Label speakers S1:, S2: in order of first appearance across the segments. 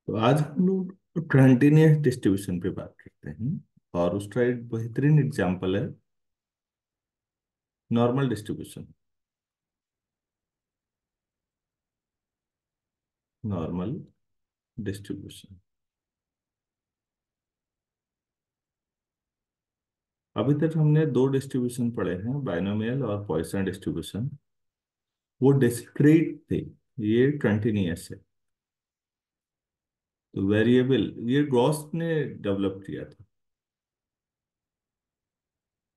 S1: तो आज हम लोग कंटिन्यूस डिस्ट्रीब्यूशन पे बात करते हैं। और उसका एक बेहतरीन एग्जांपल है नॉर्मल डिस्ट्रीब्यूशन। Normal distribution. अभी तक हमने दो डिस्ट्रीब्यूशन पढ़े हैं, बाइनोमियल और पॉइसन डिस्ट्रीब्यूशन। वो डिस्क्रीट थे, ये कंटिन्यूस है। तो वेरिएबल ये गॉस ने डेवलप किया था।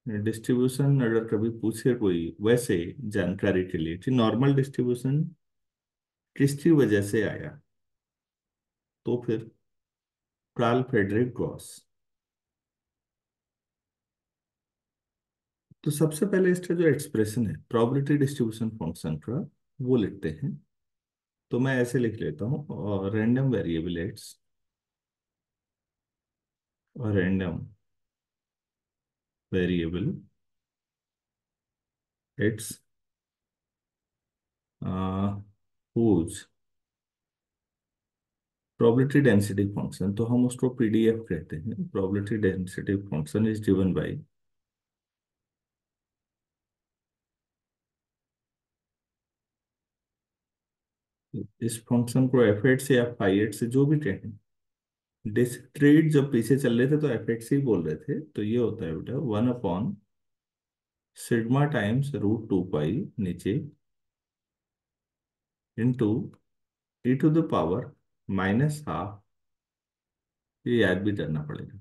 S1: डिस्ट्रीब्यूशन अगर कभी पूछे कोई वैसे जानकारी के लिए कि नॉर्मल डिस्ट्रीब्यूशन किसकी वजह से आया, तो फिर कार्ल फ्रेडरिक गॉस। तो सबसे पहले इसका जो एक्सप्रेशन है प्रोबेबिलिटी डिस्ट्रीब्यूशन फंक्शन का, वो लिखते हैं। तो मैं ऐसे लिख लेता हूँ, और रैंडम वेरिएबल एक्स और random variable X whose probability density function, तो हम उसको पीडीएफ कहते हैं। Probability density function is given by, इस फंक्शन को एफ एट से या फाई एट से जो भी कहें। डिस्क्रीट जब पीछे चल रहे थे तो एफ एट से ही बोल रहे थे, तो ये होता है बेटा 1 upon sigma times root 2 pi नीचे into e to the power -12। ये याद भी करना पड़ेगा,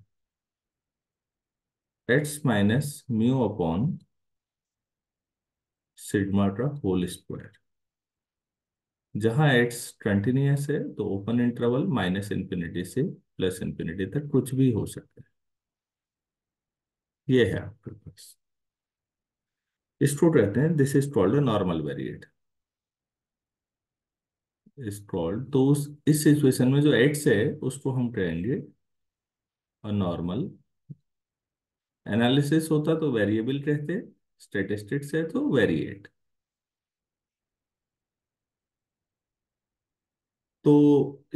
S1: X minus mu upon sigma का होल स्क्वायर। जहां एक्स कंटिन्यूअस है तो ओपन इंटरवल -इन्फिनिटी से +इन्फिनिटी तक कुछ भी हो सकता है। ये है आपके पास। इसको कहते हैं, this is called normal variate. Is called, तो इस सिचुएशन में जो एक्स है उसको हम कहेंगे नॉर्मल। एनालिसिस होता तो वेरिएबल कहते, स्टेटिस्टिक्स है तो वेरिएट। तो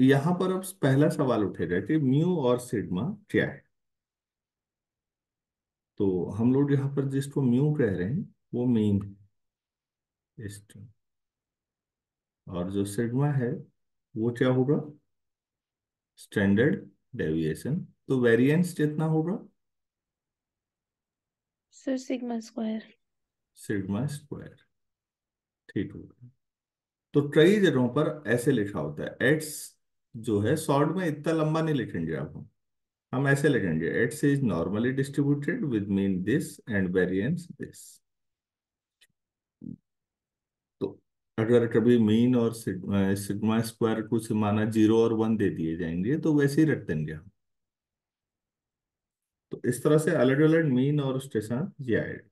S1: यहां पर अब पहला सवाल उठेगा कि म्यू और सिग्मा क्या है। तो हम लोग यहाँ पर जिसको म्यू कह रहे हैं वो मीन है और जो सिग्मा है वो क्या होगा, स्टैंडर्ड डेविएशन। तो वेरिएंस जितना होगा
S2: sir sigma square.
S1: Sigma square. ठीक होगा। तो कई जगहों पर ऐसे लिखा होता है एक्स जो है शॉर्ट में इतना लंबा नहीं लिखेंगे आप। हम ऐसे लिखेंगे x is normally distributed with mean this and variance this. तो अगर कभी मीन और सिग्मा स्क्वायर कुछ माना 0 और 1 दे दिए जाएंगे तो वैसे ही रख देंगे हम। तो इस तरह से अलग अलग मीन और उसके साथ ये आएगा।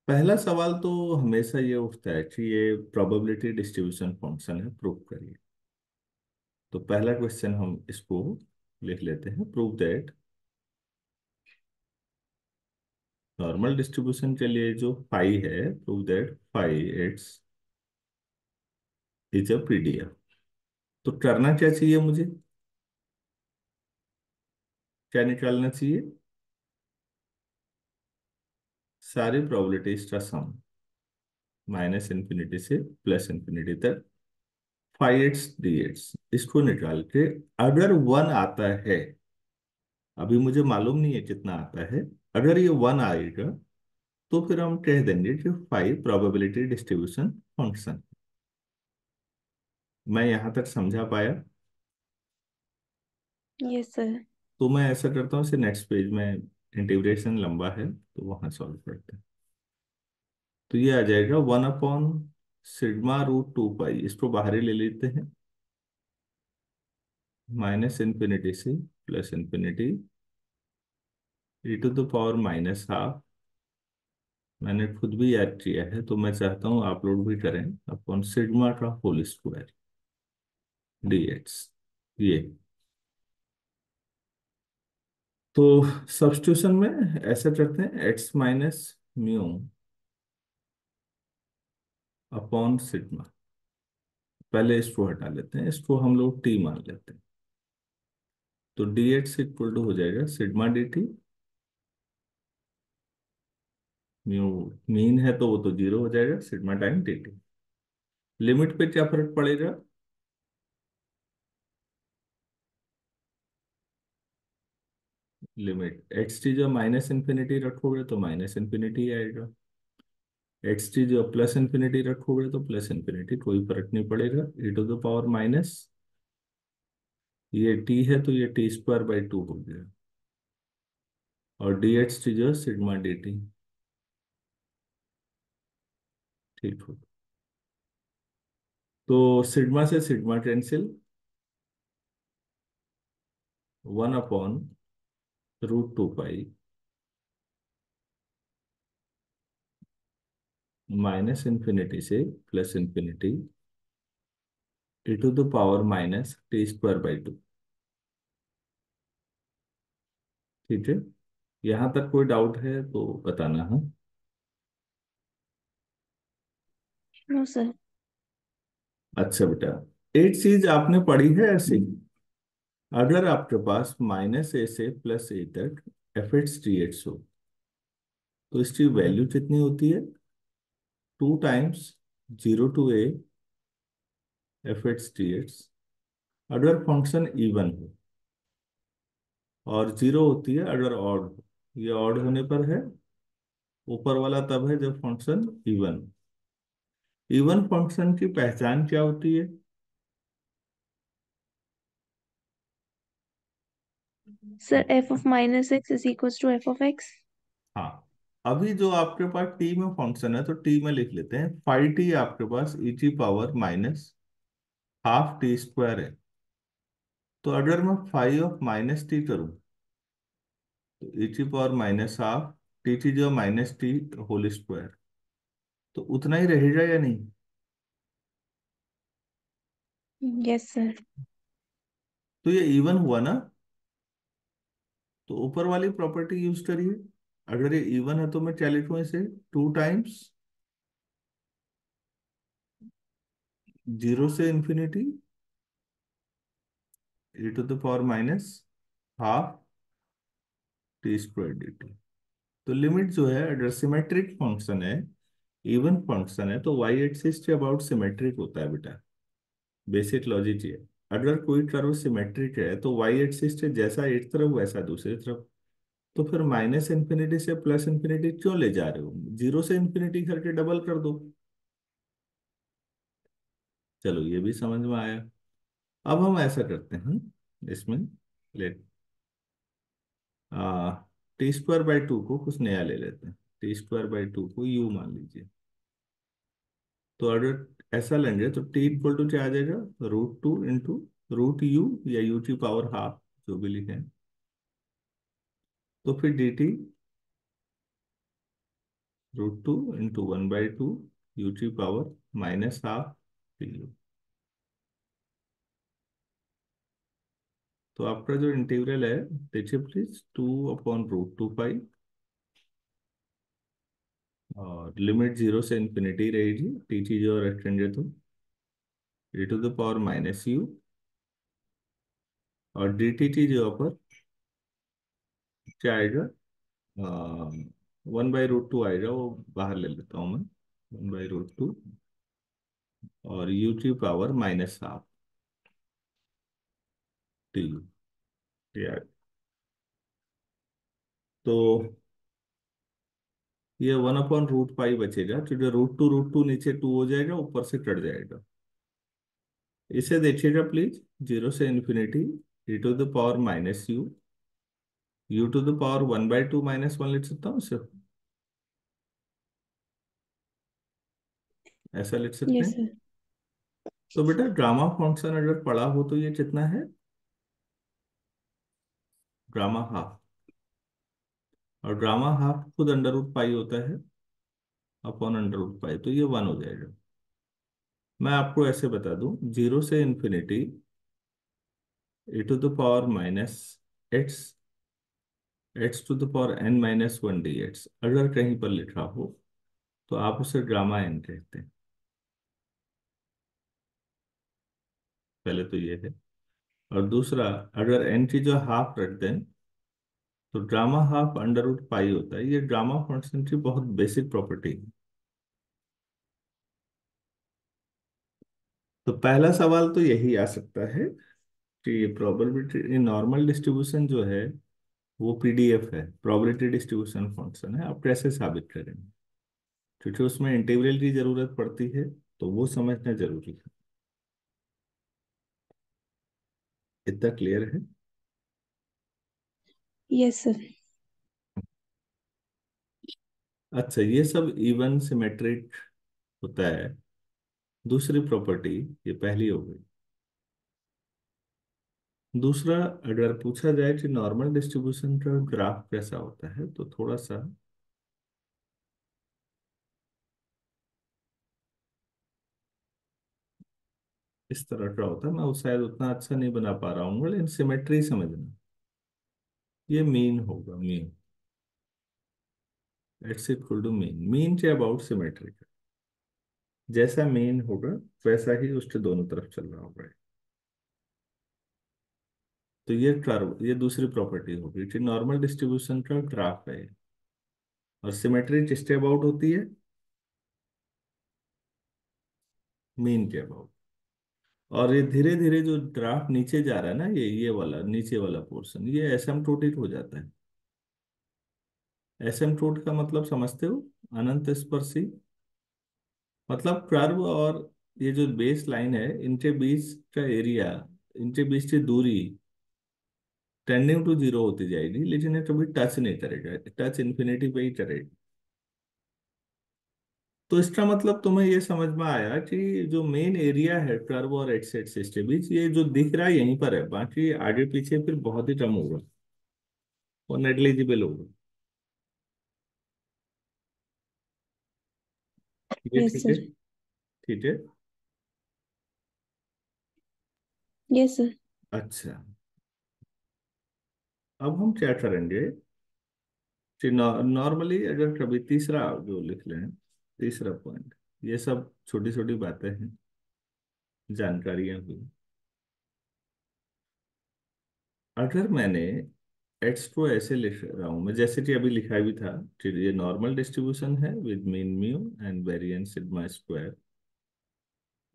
S1: पहला सवाल तो हमेशा ये उठता है कि ये प्रोबेबिलिटी डिस्ट्रीब्यूशन फंक्शन है, प्रूव करिए। तो पहला क्वेश्चन हम इसको लिख लेते हैं, प्रूव दैट नॉर्मल डिस्ट्रीब्यूशन के लिए जो फाई है, prove that phi X is a PDF. तो करना क्या चाहिए मुझे, क्या निकालना चाहिए, सारी प्रोबेबिलिटीज का सम -इन्फिनिटी से +इन्फिनिटी तक फाइव एक्स डी एक्स, इसको निकाल के अगर 1 आता है, अभी मुझे मालूम नहीं है कितना आता है, अगर ये 1 आएगा तो फिर हम कह देंगे कि फाइव प्रोबेबिलिटी डिस्ट्रीब्यूशन फंक्शन। मैं यहां तक समझा पाया।
S2: Yes sir.
S1: तो मैं ऐसा करता हूँ, इसे नेक्स्ट पेज में इंटीग्रेशन लंबा है तो वहां सॉल्व करते हैं। तो ये आ जाएगा 1 अपॉन सिग्मा रूट 2 पाई, इसको बाहर ही ले लेते हैं, -इन्फिनिटी से +infinity e to the power -12। मैंने खुद भी याद किया है तो मैं चाहता हूँ आप लोग भी करें, अपॉन सिग्मा का होल स्क्वायर dx। ये तो सब्स्टिट्यूशन में ऐसा करते हैं, x minus mu upon sigma. पहले इसको हटा लेते हैं, इसको हम लोग टी मान लेते हैं। तो डी एच इक्वल टू हो जाएगा sigma D T. Mu mean है तो वो तो जीरो हो जाएगा, sigma time D T. Limit पे क्या फर्क पड़ेगा? लिमिट एक्स टी जो माइनस इन्फिनिटी रखोगे तो माइनस इन्फिनिटी आएगा, एक्स टी जो प्लस इन्फिनिटी रखोगे तो प्लस इन्फिनिटी, कोई फर्क नहीं पड़ेगा। ई टू द पावर माइनस, ये टी है तो ये टी स्क्वायर बाई टू हो गया, और डी एच टी जो सिग्मा डी टी। ठीक हो, तो सिग्मा से sigma cancel, one upon root two pi minus infinity से plus infinity e to the power minus T square by two. ठीक है, यहां तक कोई डाउट है तो बताना है।
S2: No sir.
S1: अच्छा बेटा, एक चीज आपने पढ़ी है ऐसी, अगर आपके पास माइनस ए से प्लस ए तक एफ एच टी एच हो तो इसकी वैल्यू कितनी होती है? Two times zero to A F H T H, अगर फंक्शन इवन हो, और जीरो होती है अगर ऑड हो। ये ऑड होने पर है, ऊपर वाला तब है जब फंक्शन इवन। इवन फंक्शन की पहचान क्या होती है?
S2: Sir F of minus X is equal to F of X.
S1: हाँ, अभी जो आपके पास टी में फंक्शन है तो टी में लिख लेते हैं, फाइव टी आपके पास e T power minus half T square है। तो अगर मैं फाइव ऑफ माइनस टी करूं तो ई T power minus half T T जो माइनस टी होल स्क्वायर, तो उतना ही रहेगा या नहीं?
S2: Yes sir.
S1: तो ये इवन हुआ ना, तो ऊपर वाली प्रॉपर्टी यूज करिए। अगर ये इवन है तो मैं क्या लिखूं इसे? टू टाइम्स जीरो से infinity e to the power minus half T square D T. तो लिमिट जो है, अगर सिमेट्रिक फंक्शन है, इवन फंक्शन है, तो वाई एक्सिस के अबाउट सिमेट्रिक होता है बेटा। बेसिक लॉजिक ये है। अगर कोई कर्व सिमेट्रिक है तो वाई एक्सिस के जैसा एक तरफ वैसा दूसरी तरफ। तो फिर माइनस इन्फिनिटी से प्लस इन्फिनिटी क्यों ले जा रहे हो? जीरो से इन्फिनिटी करके डबल कर दो। चलो ये भी समझ में आया। अब हम ऐसा करते हैं, इसमें लेट आ टी स्क्वायर बाई टू को कुछ नया ले लेते हैं। टी स्क्वायर बाई टू को यू मान लीजिए। तो अगर ऐसा लेंगे तो टी इक्वल टू क्या आ जाएगा? Root two into root U, या यू की पावर हाफ, जो भी लिखें। तो फिर D T root two into one by two U की power minus half T U. तो आपका जो इंटीग्रल है, देखिए please, two upon root two pi, और लिमिट जीरो से इंफिनिटी रहेगी, टी टी जो रखेंगे तो e to the power minus U, और डी टी टी जो पर क्या आएगा? वन बाई रूट टू आएगा, वो बाहर ले लेता हूँ मैं, वन बाई रूट टू, और यू की power minus half T U. तो ये वन अपॉन रूट पाई बचेगा, क्योंकि रूट टू नीचे टू हो जाएगा, ऊपर से कट जाएगा। इसे देखिएगा प्लीज, जीरो से infinity e to the power minus U, U to the power one by two minus one लिख सकता हूँ सिर्फ, ऐसा लिख सकते
S2: यस
S1: हैं।
S2: सर।
S1: तो बेटा गामा फंक्शन अगर पढ़ा हो तो ये कितना है? गामा हाफ, और गामा हाफ खुद अंडर रूट पाई होता है, अपॉन अंडर रूट पाई, तो ये वन हो जाएगा। मैं आपको ऐसे बता दूं, जीरो से infinity e to the power minus X, X to the power N minus one D X, अगर कहीं पर लिखा हो तो आप उसे गामा एन कहते हैं। पहले तो ये है। और दूसरा, अगर एन की जो हाफ रख दें तो ड्रामा हाफ अंडर रूट पाई होता है। ये ड्रामा फंक्शन की बहुत बेसिक प्रॉपर्टी है। तो पहला सवाल तो यही आ सकता है कि ये प्रोबेबिलिटी नॉर्मल डिस्ट्रीब्यूशन जो है वो पीडीएफ है, प्रोबेबिलिटी डिस्ट्रीब्यूशन फंक्शन है। आप कैसे साबित करेंगे? क्योंकि उसमें इंटीग्रल की जरूरत पड़ती है, तो वो समझना जरूरी है। इतना क्लियर है?
S2: Yes sir.
S1: अच्छा, ये सब इवन सिमेट्रिक होता है। दूसरी प्रॉपर्टी, ये पहली हो गई। दूसरा, अगर पूछा जाए कि नॉर्मल डिस्ट्रीब्यूशन का ग्राफ कैसा होता है, तो थोड़ा सा इस तरह का होता है। मैं वो शायद उतना अच्छा नहीं बना पा रहा हूँ, लेकिन सिमेट्री समझना। ये मीन होगा, mean. It's equal to mean. Mean के अबाउट सिमेट्री का जैसा मीन होगा वैसा ही उसके दोनों तरफ चल रहा होगा। तो ये कर्व, ये दूसरी प्रॉपर्टी होगी कि नॉर्मल डिस्ट्रीब्यूशन का ग्राफ है। और सिमेट्री किसके अबाउट होती है? मीन के अबाउट। और ये धीरे धीरे जो ग्राफ नीचे जा रहा है ना, ये वाला नीचे वाला पोर्शन, ये एसिम्प्टोटिक हो जाता है। एसिम्प्टोट का मतलब समझते हो? अनंत स्पर्शी। मतलब कर्व और ये जो बेस लाइन है, इनके बीच का एरिया, इनके बीच की दूरी टेंडिंग टू जीरो होती जाएगी, लेकिन ये कभी टच नहीं करेगा। टच इन्फिनिटी पे ही करेगा। तो इसका मतलब तुम्हें ये समझ में आया कि जो मेन एरिया है कर्व और एक्स एक्सिस के बीच, ये जो दिख रहा है यहीं पर है, बाकी आगे पीछे फिर बहुत ही कम होगा और नेग्लिजिबल होगा। ये
S2: यस
S1: ठीक है?
S2: सर।
S1: ठीक है।
S2: Yes sir.
S1: अच्छा, अब हम क्या करेंगे कि नॉर्मली अगर कभी तीसरा जो लिख लें, तीसरा पॉइंट, ये सब छोटी छोटी बातें हैं, जानकारियां हुई। अगर मैंने एक्स को ऐसे लिख रहा हूं मैं, जैसे कि अभी लिखा भी था कि ये नॉर्मल डिस्ट्रीब्यूशन है with mean mu and variance sigma square.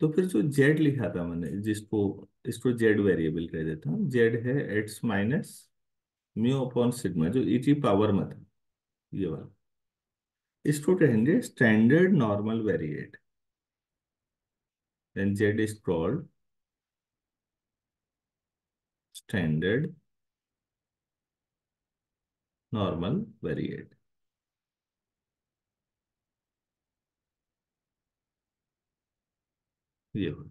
S1: तो फिर जो जेड लिखा था मैंने, जिसको इसको जेड वेरिएबल कह देता हूँ, जेड है x minus mu upon sigma, जो ई की पावर में था, ये वाला। इसको कहेंगे standard normal variate. Then Z is called standard normal variate. ये हो।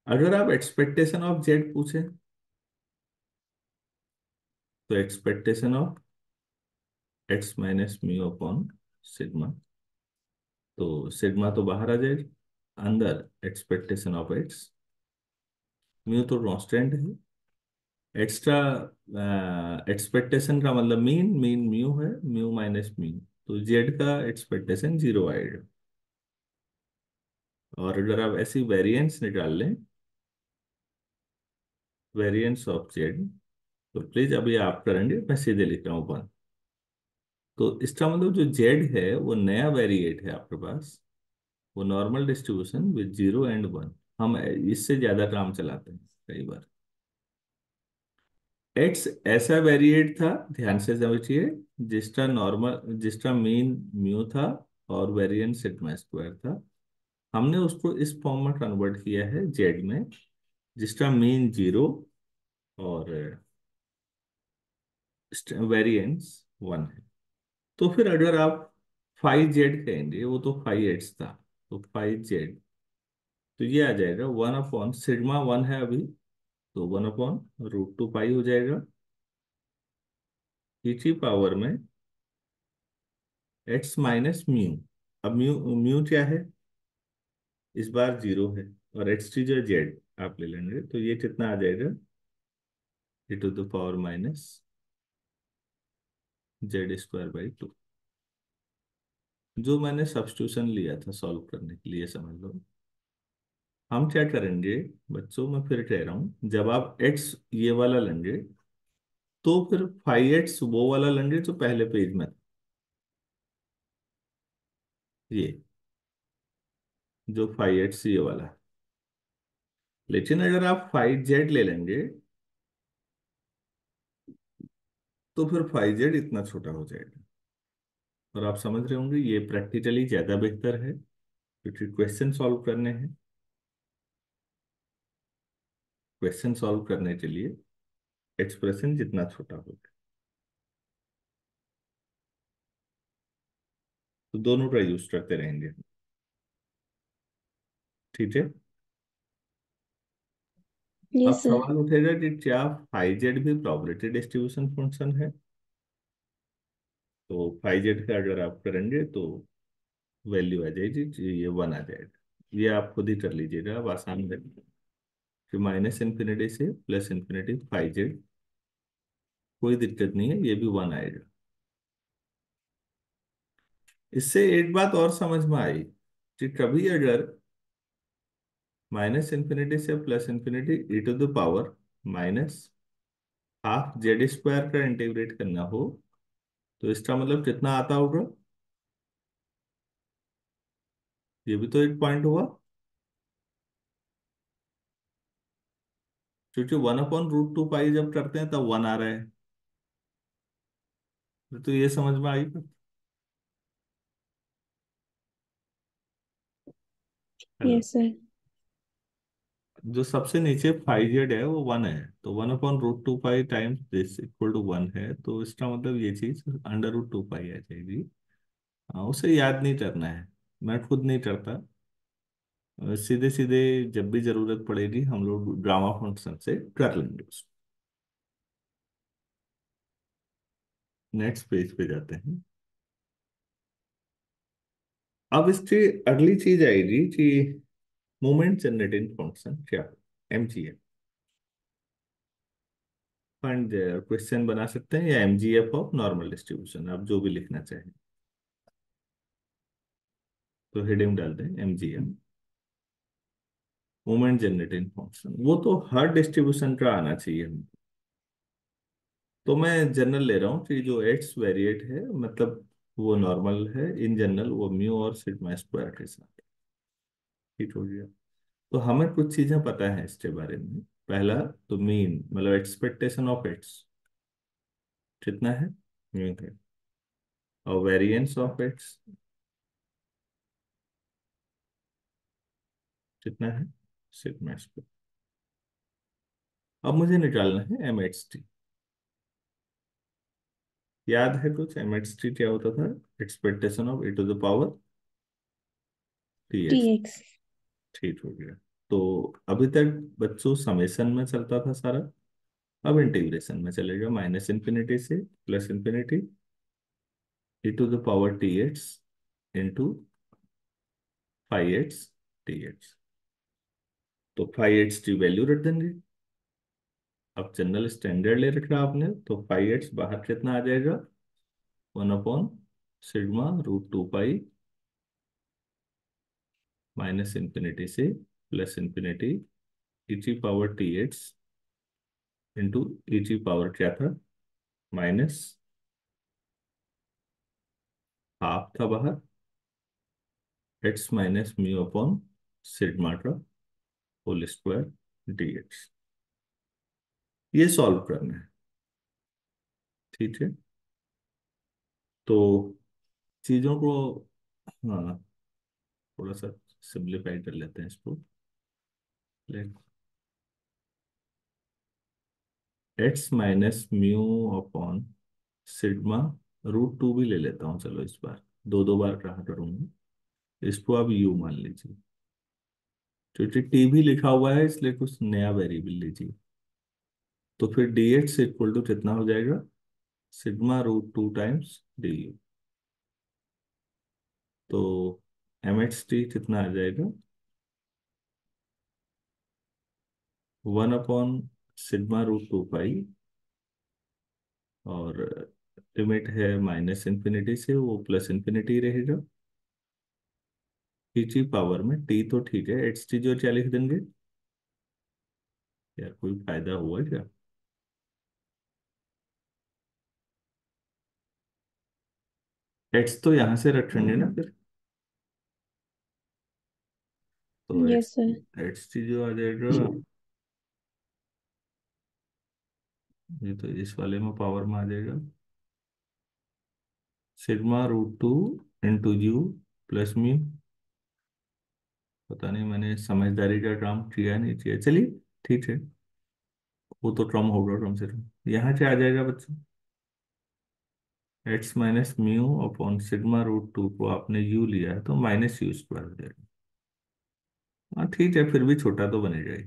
S1: अगर आप एक्सपेक्टेशन ऑफ जेड पूछे, तो expectation of X minus mu upon sigma, तो सिग्मा तो बाहर आ जाएगा, अंदर एक्सपेक्टेशन ऑफ एक्स। म्यू तो कांस्टेंट है। एक्स्ट्रा एक्सपेक्टेशन का मतलब मीन, मीन म्यू है, म्यू माइनस म्यू, तो जेड का एक्सपेक्टेशन जीरो आएगा। और अगर आप ऐसी वेरिएंस निकाल लें, वेरिएंस ऑफ जेड, तो प्लीज अभी आप करेंगे, मैं सीधे लिख रहा हूँ वन। तो इसका मतलब जो जेड है वो नया वेरिएट है आपके पास, वो normal distribution with zero and one. हम इससे ज्यादा काम चलाते हैं कई बार। एक्स ऐसा वेरिएट था, ध्यान से समझिए, जिसका नॉर्मल, जिसका मीन म्यू था और वेरिएंस सिग्मा स्क्वायर था। हमने उसको इस फॉर्म में कन्वर्ट किया है जेड में, जिसका मीन जीरो और वेरिएंस वन है। तो फिर अगर आप फाइव जेड कहेंगे, वो तो फाइव एक्स था, तो फाइव जेड, तो ये आ जाएगा वन अपॉन सिग्मा वन है अभी, तो वन अपॉन रूट टू पाई हो जाएगा ई की पावर में एक्स माइनस म्यू। अब म्यू, म्यू क्या है इस बार? जीरो है। और एक्स टी जो जेड आप ले लेंगे, तो ये कितना आ जाएगा? e to the power minus Z square by two. जो मैंने सब्स्टिट्यूशन लिया था सॉल्व करने के लिए, समझ लो। हम क्या करेंगे बच्चों, मैं फिर कह रहा हूं, जब आप एक्स ये वाला लेंगे तो फिर 5x वो वाला लेंगे जो पहले पेज में था, ये जो 5x ये वाला है। लेकिन अगर आप 5z ले लेंगे तो फिर 5z इतना छोटा हो जाएगा। और आप समझ रहे होंगे ये प्रैक्टिकली ज्यादा बेहतर है, क्योंकि क्वेश्चन सॉल्व करने हैं। क्वेश्चन सॉल्व करने के लिए एक्सप्रेशन जितना छोटा होगा। तो दोनों का यूज करते रहेंगे। ठीक है। अब
S2: यस सर।
S1: सवाल उठेगा कि क्या फाइव जेड भी प्रोबेबिलिटी डिस्ट्रीब्यूशन फंक्शन है। तो फाइव जेड का अगर आप करेंगे तो वैल्यू आ जाएगी जी, ये वन आ जाएगा। ये आप खुद ही कर लीजिएगा, अब आसान है कि माइनस इन्फिनिटी से प्लस इन्फिनिटी फाइव जेड, कोई दिक्कत नहीं है, ये भी वन आएगा। इससे एक बात और समझ में आई कि कभी अगर माइनस इन्फिनिटी से plus infinity e to the power minus half Z square का इंटीग्रेट करना हो, तो इसका मतलब कितना आता होगा। ये भी तो एक पॉइंट हुआ, क्योंकि 1/√2 पाई जब करते हैं तब वन आ रहा है। तो ये समझ में आई फिर? हेलो।
S2: Yes sir.
S1: जो सबसे नीचे 5z है वो वन है, तो 1/√2 pi times this equal to one है, तो इसका मतलब ये चीज √2 पाई आ जाएगी। हाँ, उसे याद नहीं करना है, मैं खुद नहीं करता। सीधे सीधे जब भी जरूरत पड़ेगी हम लोग ड्रामा फंक्शन से कर लेंगे उसको। नेक्स्ट पेज पे जाते हैं। अब इसकी अगली चीज आएगी कि मोमेंट जनरेटिंग फंक्शन क्या है, एमजीएफ। फंड क्वेश्चन बना सकते हैं, या एमजीएफ ऑफ नॉर्मल डिस्ट्रीब्यूशन, आप जो भी लिखना चाहें। तो हेडिंग डाल दें एमजीएफ, मोमेंट जनरेटिंग फंक्शन। वो तो हर डिस्ट्रीब्यूशन का आना चाहिए हमको। तो मैं जनरल ले रहा हूँ कि जो एक्स वेरिएट है, मतलब वो नॉर्मल है इन जनरल, वो म्यू और सिग्मा स्क्वायर के साथ। ठीक हो गया। तो हमें कुछ चीजें पता है इसके बारे में। पहला, तो मीन मतलब एक्सपेक्टेशन ऑफ एक्स कितना है, म्यू है। और वेरिएंस ऑफ एक्स कितना है, सिग्मा स्क्वायर। अब मुझे निकालना है एम एच टी। याद है कुछ एम एच टी क्या होता था, expectation of e to the power T
S2: T
S1: X.
S2: X.
S1: ठीक हो गया। तो अभी तक बच्चों समेशन में चलता था सारा, अब इंटीग्रेशन में चलेगा, माइनस इन्फिनिटी से plus infinity e to the power T X into five X T X. तो फाइव एक्स की वैल्यू रख देंगे। अब जनरल स्टैंडर्ड ले रखा आपने, तो फाइव एक्स बाहर कितना आ जाएगा, 1/√2 पाई माइनस इन्फिनिटी से प्लस इन्फिनिटी ई T power T X into e T power क्या था, माइनस हाफ था बाहर, x minus mu upon sigma का होल स्क्वायर डीएक्स। ये सॉल्व करना है। ठीक है। तो चीजों को, हाँ, थोड़ा सा सिंप्लीफाई कर लेते हैं इसको। X minus mu upon sigma √2 भी ले लेता हूँ, चलो इस बार दो दो बार कहा करूंगा। इसको आप यू मान लीजिए, क्योंकि टी भी लिखा हुआ है इसलिए कुछ नया वेरिएबल लीजिए। तो फिर डी एक्स इक्वल टू कितना हो जाएगा, सिग्मा √2 टाइम्स डी यू। तो एम एक्स टी कितना आ जाएगा, 1/√2 पाई, और लिमिट है माइनस इन्फिनिटी से वो प्लस इन्फिनिटी रहेगा, ईची पावर में टी तो ठीक है, एच टी जो क्या लिख देंगे यार, कोई फायदा हुआ क्या? एच तो यहां से रखेंगे ना फिर, तो H
S2: yes sir.
S1: H T जो आ जाएगा, ये तो इस वाले में पावर में आ जाएगा, सिग्मा√2 इंटू यू प्लस मी। पता नहीं मैंने समझदारी का काम किया नहीं किया, चलिए ठीक है, वो तो कम होगा कम से कम। यहाँ क्या आ जाएगा बच्चों? एक्स माइनस म्यू अपॉन सिग्मा√2 को आपने यू लिया है तो माइनस यू स्क्वायर हो जाएगा। हाँ ठीक है, फिर भी छोटा तो बनेगा ही।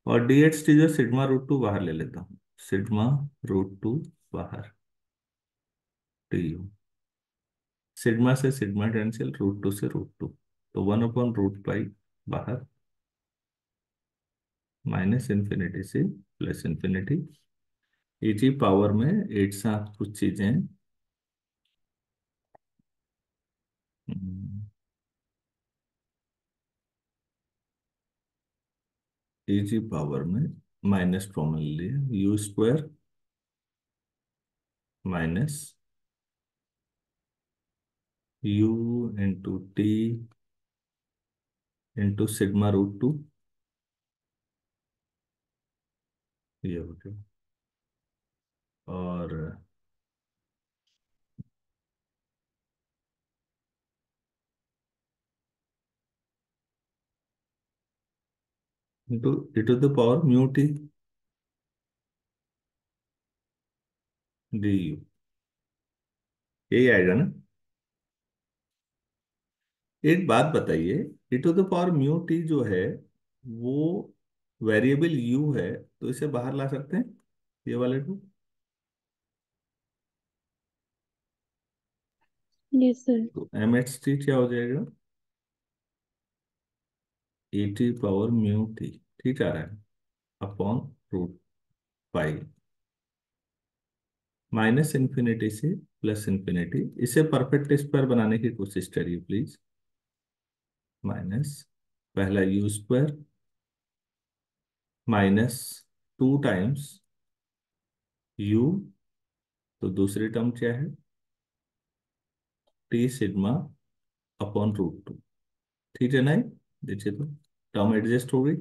S1: और डी एक्स टी जो सिग्मा√2 बाहर ले लेता हूँ, सिग्मा√2 बाहर, टी यू, सिग्मा से सिग्मा कैंसिल, √2 से √2, तो 1/√पाई बाहर, माइनस इन्फिनिटी से प्लस इन्फिनिटी, इसी पावर में एक साथ कुछ चीजें, इसी पावर में माइनस कॉमन लिए, U square minus U into T into सिग्मा√2, ये हो गया। और into e to the power mu T D U, यही आएगा ना? एक बात बताइए, e to the power mu T जो है वो वेरिएबल यू है, तो इसे बाहर ला सकते हैं ये वाले को,
S2: यस सर।
S1: तो एम एच टी क्या हो जाएगा? e⁻μt, ठीक आ रहा है, अपॉन √पाई, माइनस इन्फिनिटी से प्लस इन्फिनिटी, इसे परफेक्ट स्क्वायर बनाने की कोशिश करिए प्लीज। माइनस पहला you square minus 2 times you, तो दूसरी टर्म क्या है? टी सिग्मा अपॉन √2, ठीक है ना? देखिए तो टर्म एडजस्ट हो गई,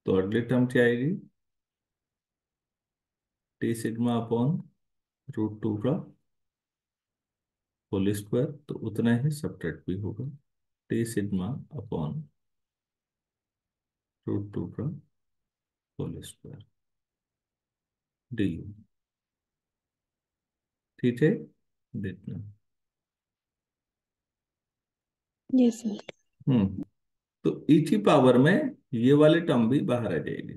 S1: तो अगली टर्म क्या आएगी? टी सिग्मा अपॉन √2 का होल स्क्वायर, तो उतना ही सब्ट्रैक्ट भी होगा, टी सिग्मा अपॉन √2 का होल स्क्वायर डी यू, ठीक है? देखना।
S2: Yes sir.
S1: हम्म, तो ई की पावर में ये वाली टर्म भी बाहर आ जाएगी,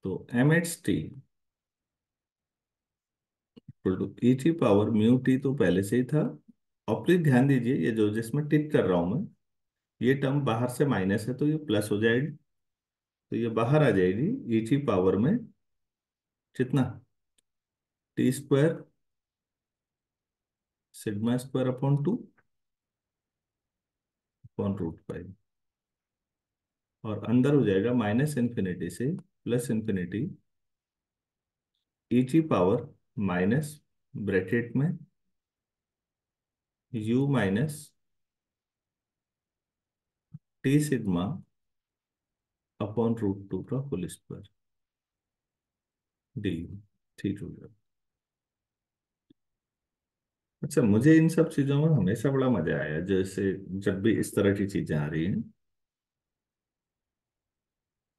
S1: तो M H T equal to e की पावर म्यू टी तो पहले से ही था। और प्लीज ध्यान दीजिए, ये जो जिसमें टिक कर रहा हूं मैं, ये टर्म बाहर से माइनस है तो ये प्लस हो जाएगी, तो ये बाहर आ जाएगी ई की पावर में कितना? T square sigma square upon 2 upon √5, और अंदर हो जाएगा माइनस इन्फिनिटी से प्लस इन्फिनिटी, ई की पावर माइनस ब्रैकेट में you minus T sigma upon √2 का होल स्क्वायर डी, ठीक हो गया। अच्छा, मुझे इन सब चीजों में हमेशा बड़ा मजा आया, जैसे जब भी इस तरह की चीजें आ रही हैं,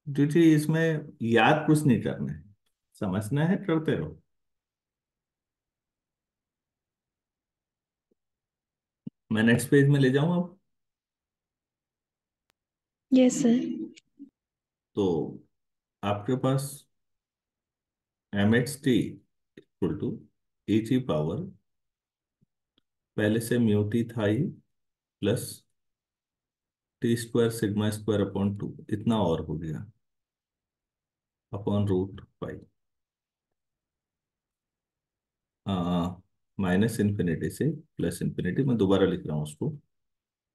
S1: क्योंकि इसमें याद कुछ नहीं करना है, समझना है, करते रहो। मैं नेक्स्ट पेज में ले जाऊं अब,
S2: यस सर।
S1: तो आपके पास M H T equal to e की पावर, पहले से म्यू टी था ही, plus T square sigma square upon 2, इतना और हो गया, अपॉन √5, माइनस इन्फिनिटी से प्लस इन्फिनिटी, मैं दोबारा लिख रहा हूँ उसको।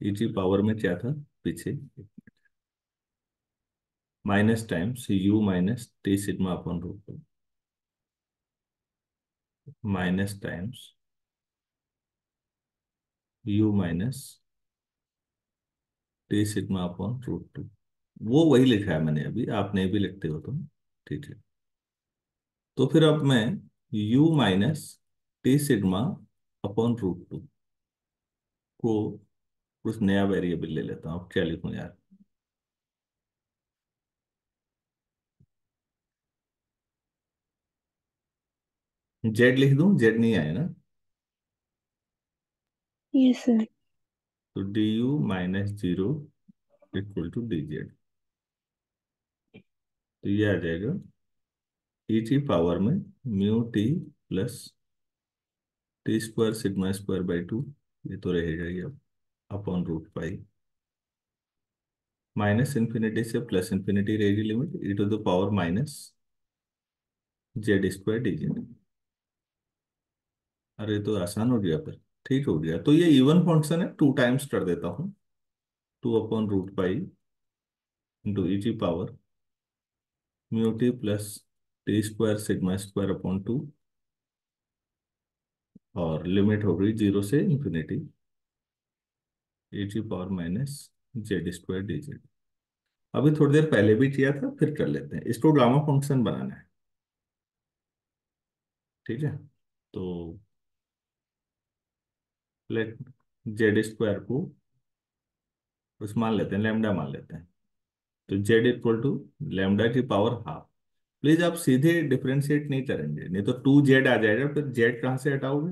S1: ई टी पावर में क्या था पीछे, minus times U minus T sigma upon root two, minus times U minus T sigma upon root two. वो वही लिखा है मैंने अभी, आप नहीं भी लिखते हो तो ठीक है। तो फिर अब मैं u minus T sigma upon root two को कुछ नया वेरिएबल ले लेता हूँ। अब क्या लिखूं यार, z लिख दूं, z नहीं आए ना,
S2: यस सर।
S1: तो D U minus zero equal to D Z. तो ये आ जाएगा ई टी पावर में mu T plus T square sigma square by two, ये तो रहेगा ही अब, upon root pi, minus infinity से प्लस इन्फिनिटी रहेगी limit, e to the power minus Z square D Z. अरे तो आसान हो गया फिर, ठीक हो गया। तो ये इवन फंक्शन है, टू टाइम्स कर देता हूँ, two upon root pi into e T power mu T plus T square sigma square upon two, और लिमिट हो गई जीरो से infinity, e T power minus Z square D Z. अभी थोड़ी देर पहले भी किया था, फिर कर लेते हैं, इसको गामा फंक्शन बनाना है। ठीक है, तो लेट जेड स्क्वायर को कुछ मान लेते हैं, लैम्डा मान लेते हैं। तो जेड इक्वल टू लैम्डा की पावर हाफ। प्लीज आप सीधे डिफरेंशिएट नहीं करेंगे, नहीं तो टू जेड आ जाएगा, फिर जेड कहाँ से हटाओगे।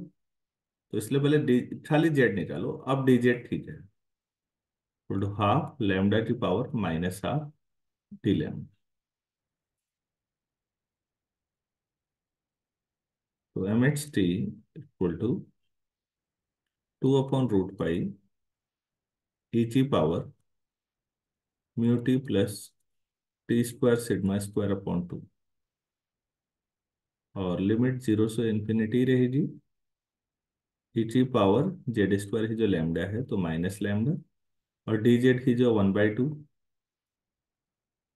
S1: तो इसलिए पहले खाली जेड निकालो, अब डी जेड ठीक है, इक्वल टू हाफ लैम्डा की power minus half D lambda. तो M H T equal to two upon root pi e की power mu T plus T square sigma square upon two, और limit zero से infinity रहेगी, e की power Z square की जो lambda है तो माइनस लैम्डा, और डी जेड की जो वन बाई टू,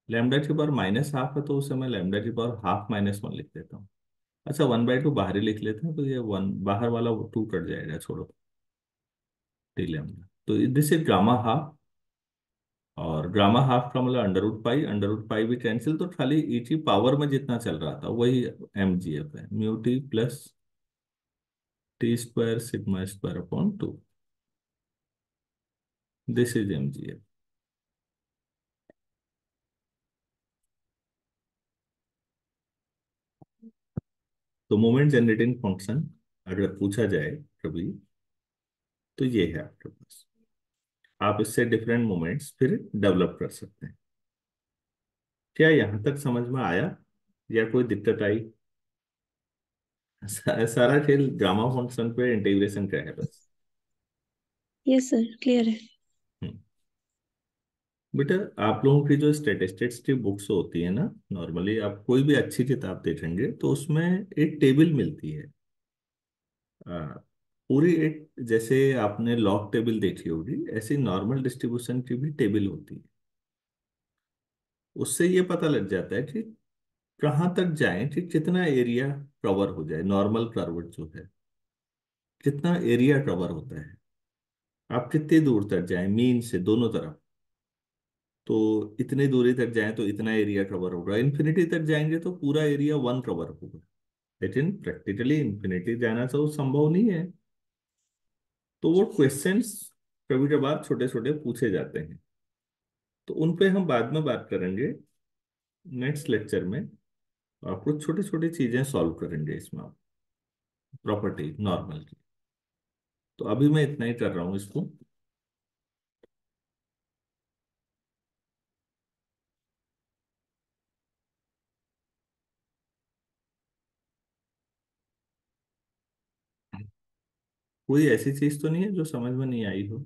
S1: लैम्डा की पावर माइनस हाफ है तो उसे मैं लैम्डा की पावर हाफ माइनस वन लिख देता हूँ। अच्छा, वन बाई टू बाहर ही लिख लेते हैं, तो ये वन बाहर वाला टू कट जाएगा, छोड़ो, डी लैम्डा। तो दिस इज गामा हाफ, और गामा हाफ का मतलब अंडर रूट पाई भी कैंसिल, तो खाली ई की पावर में जितना चल रहा था वही एम जी एफ है, mu T plus T square sigma square upon two, this is M G F. तो मोमेंट जनरेटिंग फंक्शन अगर पूछा जाए कभी, तो ये है आपके पास, आप इससे डिफरेंट मोमेंट्स फिर डेवलप कर सकते हैं। क्या यहां तक समझ में आया, या कोई दिक्कत आई। सारा खेल गामा फंक्शन पे इंटीग्रेशन का है बस।
S2: यस सर, क्लियर है।
S1: हम्म। बेटा, आप लोगों की जो स्टैटिस्टिक्स की बुक्स होती है ना, नॉर्मली आप कोई भी अच्छी किताब देखेंगे तो उसमें एक टेबल मिलती है, आ, पूरी एक, जैसे आपने लॉग टेबल देखी होगी, ऐसी नॉर्मल डिस्ट्रीब्यूशन की भी टेबल होती है। उससे ये पता लग जाता है कि कहाँ तक जाएं कि कितना एरिया कवर हो जाए, नॉर्मल कर्व जो है कितना एरिया कवर होता है, आप कितनी दूर तक जाएं मीन से दोनों तरफ, तो इतनी दूरी तक जाएं तो इतना एरिया कवर होगा, इन्फिनिटी तक जाएंगे तो पूरा एरिया वन कवर होगा। लेकिन प्रैक्टिकली इन्फिनिटी जाना तो संभव नहीं है, तो वो क्वेश्चंस कभी कभार छोटे छोटे पूछे जाते हैं, तो उन पे हम बाद में बात करेंगे नेक्स्ट लेक्चर में। आपको छोटी छोटी चीजें सॉल्व करेंगे इसमें, प्रॉपर्टी नॉर्मल की। तो अभी मैं इतना ही कर रहा हूँ इसको। कोई ऐसी चीज तो नहीं है जो समझ में नहीं आई हो।